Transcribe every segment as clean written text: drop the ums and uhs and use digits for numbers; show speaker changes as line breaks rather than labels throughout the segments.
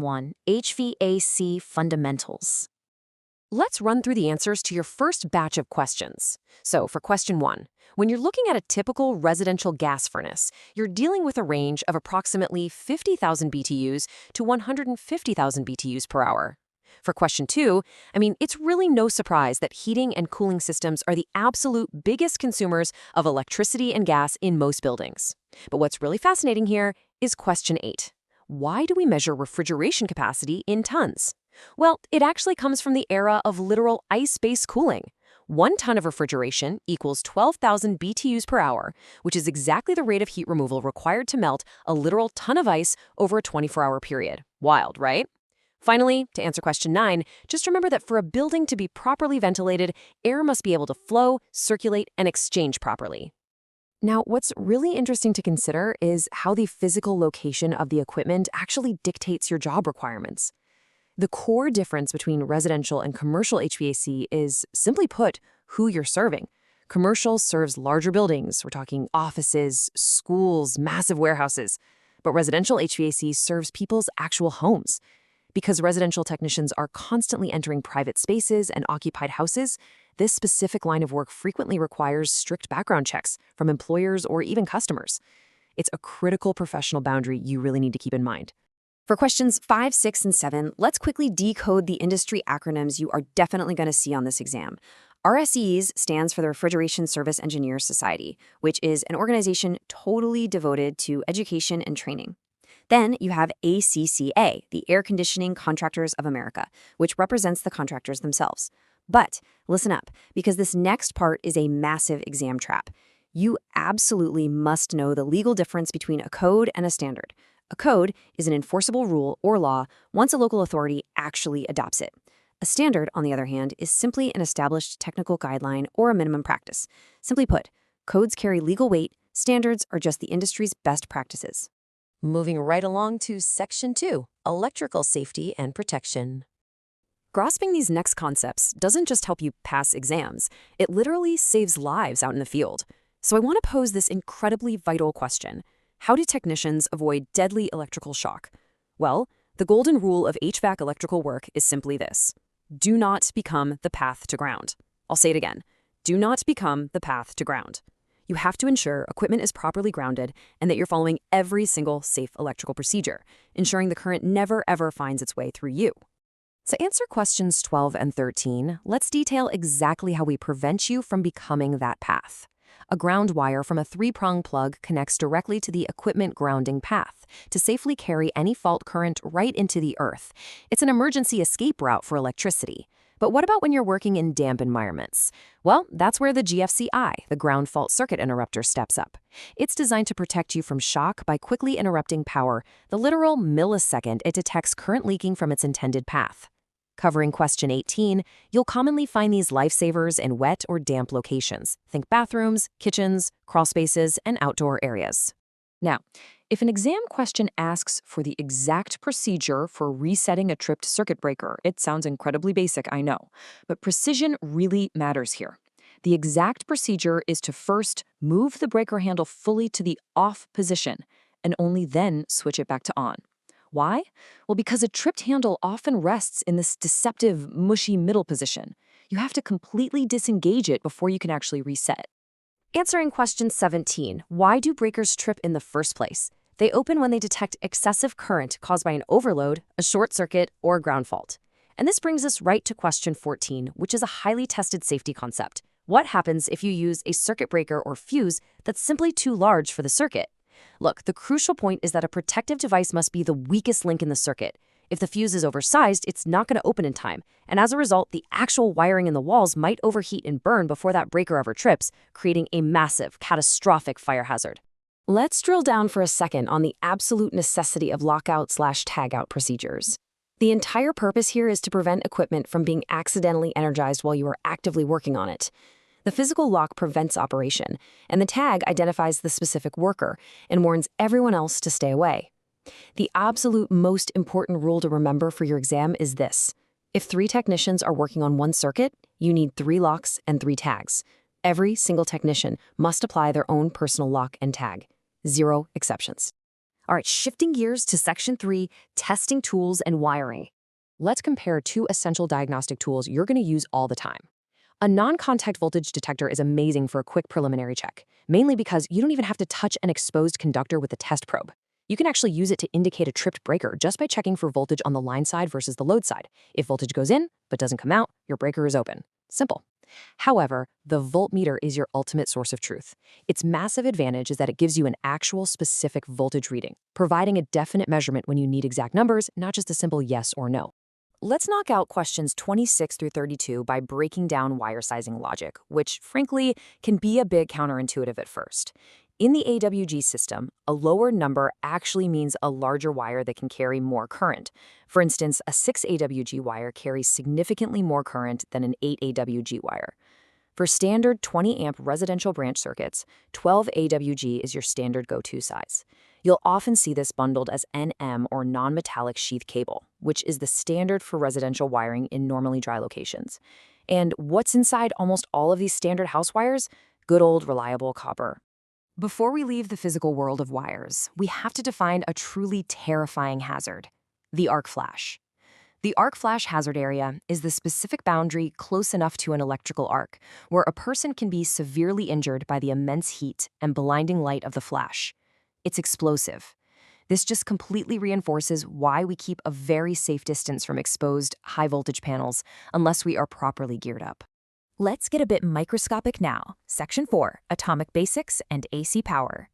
1. HVAC Fundamentals.
Let's run through the answers to your first batch of questions. So for question 1, when you're looking at a typical residential gas furnace, you're dealing with a range of approximately 50,000 BTUs to 150,000 BTUs per hour. For question 2, it's really no surprise that heating and cooling systems are the absolute biggest consumers of electricity and gas in most buildings. But what's really fascinating here is question 8. Why do we measure refrigeration capacity in tons? Well, it actually comes from the era of literal ice-based cooling. 1 ton of refrigeration equals 12,000 BTUs per hour, which is exactly the rate of heat removal required to melt a literal ton of ice over a 24-hour period. Wild, right? Finally, to answer question 9, just remember that for a building to be properly ventilated, air must be able to flow, circulate, and exchange properly. Now, what's really interesting to consider is how the physical location of the equipment actually dictates your job requirements. The core difference between residential and commercial HVAC is, simply put, who you're serving. Commercial serves larger buildings. We're talking offices, schools, massive warehouses. But residential HVAC serves people's actual homes. Because residential technicians are constantly entering private spaces and occupied houses, this specific line of work frequently requires strict background checks from employers or even customers. It's a critical professional boundary you really need to keep in mind. For questions 5, 6, and 7, let's quickly decode the industry acronyms you are definitely going to see on this exam. RSEs stands for the Refrigeration Service Engineers Society, which is an organization totally devoted to education and training. Then you have ACCA, the Air Conditioning Contractors of America, which represents the contractors themselves. But listen up, because this next part is a massive exam trap. You absolutely must know the legal difference between a code and a standard. A code is an enforceable rule or law once a local authority actually adopts it. A standard, on the other hand, is simply an established technical guideline or a minimum practice. Simply put, codes carry legal weight, standards are just the industry's best practices. Moving right along to Section 2, Electrical Safety and Protection. Grasping these next concepts doesn't just help you pass exams, it literally saves lives out in the field. So I want to pose this incredibly vital question. How do technicians avoid deadly electrical shock? Well, the golden rule of HVAC electrical work is simply this. Do not become the path to ground. I'll say it again. Do not become the path to ground. You have to ensure equipment is properly grounded and that you're following every single safe electrical procedure, ensuring the current never ever finds its way through you. To answer questions 12 and 13, let's detail exactly how we prevent you from becoming that path. A ground wire from a 3-prong plug connects directly to the equipment grounding path to safely carry any fault current right into the earth. It's an emergency escape route for electricity. But what about when you're working in damp environments? Well, that's where the GFCI, the ground fault circuit interrupter, steps up. It's designed to protect you from shock by quickly interrupting power, the literal millisecond it detects current leaking from its intended path. Covering question 18, you'll commonly find these lifesavers in wet or damp locations. Think bathrooms, kitchens, crawl spaces, and outdoor areas. Now, if an exam question asks for the exact procedure for resetting a tripped circuit breaker, it sounds incredibly basic, I know, but precision really matters here. The exact procedure is to first move the breaker handle fully to the off position and only then switch it back to on. Why? Well, because a tripped handle often rests in this deceptive, mushy middle position. You have to completely disengage it before you can actually reset. Answering question 17, why do breakers trip in the first place? They open when they detect excessive current caused by an overload, a short circuit, or a ground fault. And this brings us right to question 14, which is a highly tested safety concept. What happens if you use a circuit breaker or fuse that's simply too large for the circuit? Look, the crucial point is that a protective device must be the weakest link in the circuit. If the fuse is oversized, it's not going to open in time, and as a result, the actual wiring in the walls might overheat and burn before that breaker ever trips, creating a massive, catastrophic fire hazard. Let's drill down for a second on the absolute necessity of lockout/tagout procedures. The entire purpose here is to prevent equipment from being accidentally energized while you are actively working on it. The physical lock prevents operation, and the tag identifies the specific worker and warns everyone else to stay away. The absolute most important rule to remember for your exam is this. If 3 technicians are working on one circuit, you need 3 locks and 3 tags. Every single technician must apply their own personal lock and tag. 0 exceptions.
All right, shifting gears to section 3, testing tools and wiring.
Let's compare two essential diagnostic tools you're going to use all the time. A non-contact voltage detector is amazing for a quick preliminary check, mainly because you don't even have to touch an exposed conductor with a test probe. You can actually use it to indicate a tripped breaker just by checking for voltage on the line side versus the load side. If voltage goes in but doesn't come out, your breaker is open. Simple. However, the voltmeter is your ultimate source of truth. Its massive advantage is that it gives you an actual specific voltage reading, providing a definite measurement when you need exact numbers, not just a simple yes or no.
Let's knock out questions 26 through 32 by breaking down wire sizing logic, which, frankly, can be a bit counterintuitive at first. In the AWG system, a lower number actually means a larger wire that can carry more current. For instance, a 6 AWG wire carries significantly more current than an 8 AWG wire. For standard 20-amp residential branch circuits, 12 AWG is your standard go-to size. You'll often see this bundled as NM or non-metallic sheath cable, which is the standard for residential wiring in normally dry locations. And what's inside almost all of these standard house wires? Good old reliable copper.
Before we leave the physical world of wires, we have to define a truly terrifying hazard: the arc flash. The arc flash hazard area is the specific boundary close enough to an electrical arc where a person can be severely injured by the immense heat and blinding light of the flash. It's explosive. This just completely reinforces why we keep a very safe distance from exposed, high-voltage panels unless we are properly geared up.
Let's get a bit microscopic now. Section 4, Atomic Basics and AC Power.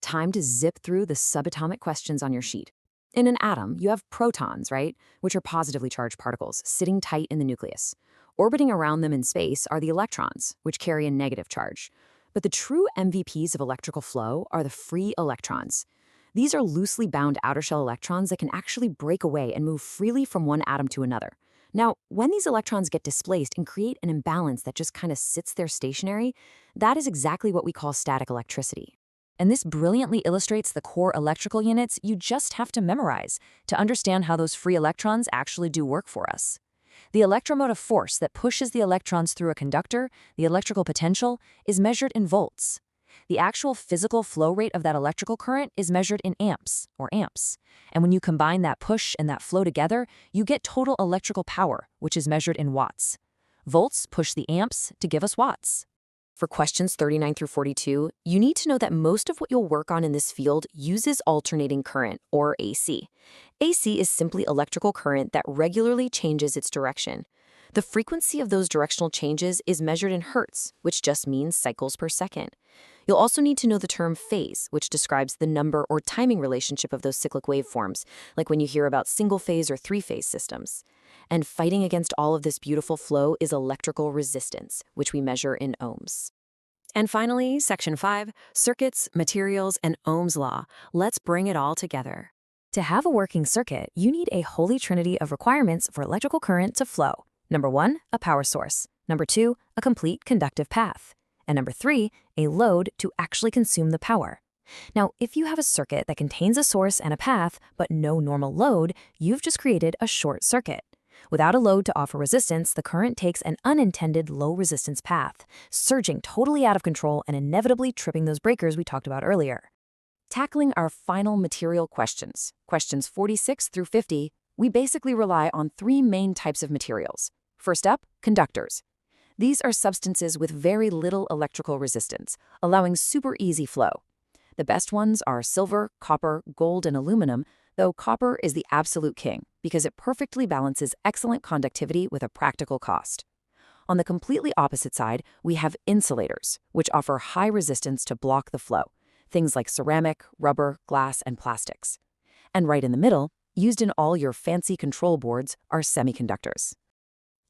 Time to zip through the subatomic questions on your sheet. In an atom, you have protons, right? Which are positively charged particles sitting tight in the nucleus. Orbiting around them in space are the electrons, which carry a negative charge. But the true MVPs of electrical flow are the free electrons. These are loosely bound outer shell electrons that can actually break away and move freely from one atom to another. Now, when these electrons get displaced and create an imbalance that just kind of sits there stationary, that is exactly what we call static electricity. And this brilliantly illustrates the core electrical units you just have to memorize to understand how those free electrons actually do work for us. The electromotive force that pushes the electrons through a conductor, the electrical potential, is measured in volts. The actual physical flow rate of that electrical current is measured in amps, or amps. And when you combine that push and that flow together, you get total electrical power, which is measured in watts. Volts push the amps to give us watts. For questions 39 through 42, you need to know that most of what you'll work on in this field uses alternating current, or AC. AC is simply electrical current that regularly changes its direction. The frequency of those directional changes is measured in hertz, which just means cycles per second. You'll also need to know the term phase, which describes the number or timing relationship of those cyclic waveforms, like when you hear about single-phase or three-phase systems. And fighting against all of this beautiful flow is electrical resistance, which we measure in ohms. And finally, Section 5, Circuits, Materials, and Ohm's Law. Let's bring it all together. To have a working circuit, you need a holy trinity of requirements for electrical current to flow. Number 1, a power source. Number 2, a complete conductive path. And number 3, a load to actually consume the power. Now, if you have a circuit that contains a source and a path, but no normal load, you've just created a short circuit. Without a load to offer resistance, the current takes an unintended low-resistance path, surging totally out of control and inevitably tripping those breakers we talked about earlier. Tackling our final material questions, questions 46 through 50, we basically rely on 3 main types of materials. First up, conductors. These are substances with very little electrical resistance, allowing super easy flow. The best ones are silver, copper, gold, and aluminum, though copper is the absolute king because it perfectly balances excellent conductivity with a practical cost. On the completely opposite side, we have insulators, which offer high resistance to block the flow, things like ceramic, rubber, glass, and plastics. And right in the middle, used in all your fancy control boards, are semiconductors.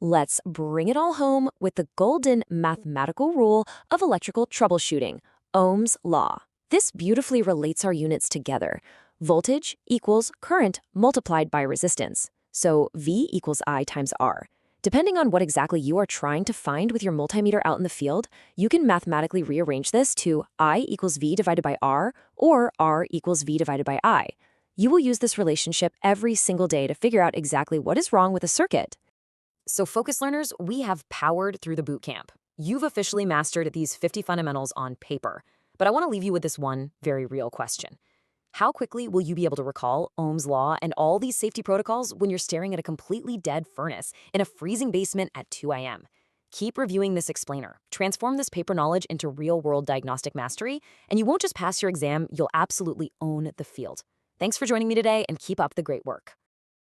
Let's bring it all home with the golden mathematical rule of electrical troubleshooting, Ohm's law. This beautifully relates our units together. Voltage equals current multiplied by resistance. So V equals I times R. Depending on what exactly you are trying to find with your multimeter out in the field, you can mathematically rearrange this to I equals V divided by R or R equals V divided by I. You will use this relationship every single day to figure out exactly what is wrong with a circuit. So focus learners, we have powered through the boot camp. You've officially mastered these 50 fundamentals on paper. But I want to leave you with this one very real question. How quickly will you be able to recall Ohm's law and all these safety protocols when you're staring at a completely dead furnace in a freezing basement at 2 a.m.? Keep reviewing this explainer. Transform this paper knowledge into real-world diagnostic mastery, and you won't just pass your exam, you'll absolutely own the field. Thanks for joining me today, and keep up the great work.